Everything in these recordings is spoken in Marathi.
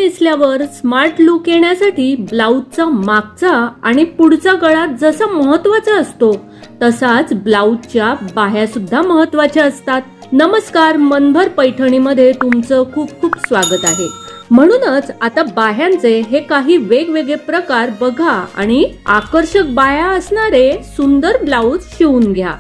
नेसल्यावर स्मार्ट लुक येण्यासाठी ब्लाउजचा मागचा आणि पुढचा गळा जसा महत्त्वाचा असतो तसाच ब्लाउजच्या बाह्या सुद्धा महत्त्वाच्या असतात। नमस्कार, मनभर पैठणीमध्ये तुमचं खूप खूप स्वागत आहे। म्हणूनच आता बाह्यांचे हे काही वेगवेगळे प्रकार बघा आणि आकर्षक बाह्या असणारे सुंदर ब्लाउज शिवून घ्या।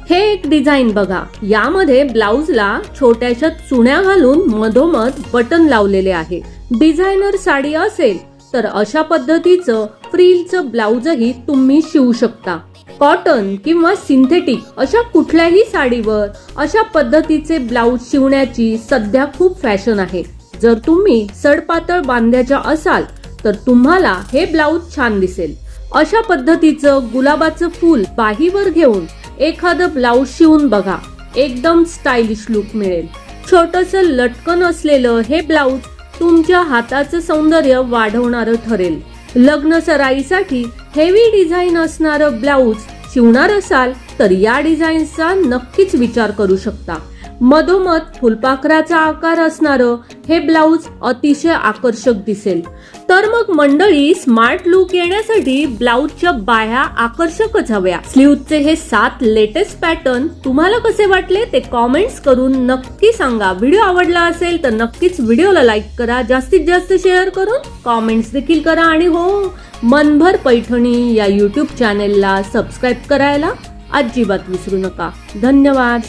हे एक डिझाइन बघा, यामध्ये ब्लाउजला छोट्याशा चुण्या घालून मधोमध बटन लावलेले आहे। डिझायनर साडी असेल तर अशा पद्धतीचं फ्रिलचं ब्लाउजही तुम्ही शिवू शकता। कॉटन किंवा सिंथेटिक अशा कुठल्याही साडीवर अशा पद्धतीचे ब्लाउज शिवण्याची सध्या खूप फॅशन आहे। जर तुम्ही सडपातळ बांध्याच्या असाल तर तुम्हाला हे ब्लाउज छान दिसेल। अशा पद्धतीचं गुलाबाचं फूल बाहीवर घेऊन एखादं ब्लाउज शिवून बघा, एकदम स्टायलिश लुक मिळेल। छोटंसं लटकन असलेलं हे ब्लाउज तुमच्या हाताचं सौंदर्य वाढवणारं ठरेल। लग्न सराईसाठी हेवी डिझाइन असणारं ब्लाउज शिवणार असाल तर या डिझाईनचा नक्कीच विचार करू शकता। मधोमध फुलपाखराचा आकार असणारं हे ब्लाउज अतिशय आकर्षक दिसेल। तर मग मंडळी, स्मार्ट लुक येण्यासाठी ब्लाउजच्या बाह्या आकर्षकच हव्या। स्लीव्हचे हे 7 लेटेस्ट पॅटर्न तुम्हाला कसे वाटले ते कमेंट्स करून नक्की सांगा। व्हिडिओ आवडला असेल तर नक्कीच व्हिडिओला लाईक करा, जास्तीत जास्त शेअर करून कमेंट्स देखील करा आणि हो, मनभर पैठणी या YouTube चॅनेलला सबस्क्राइब करायला अजिबात विसरू नका। धन्यवाद।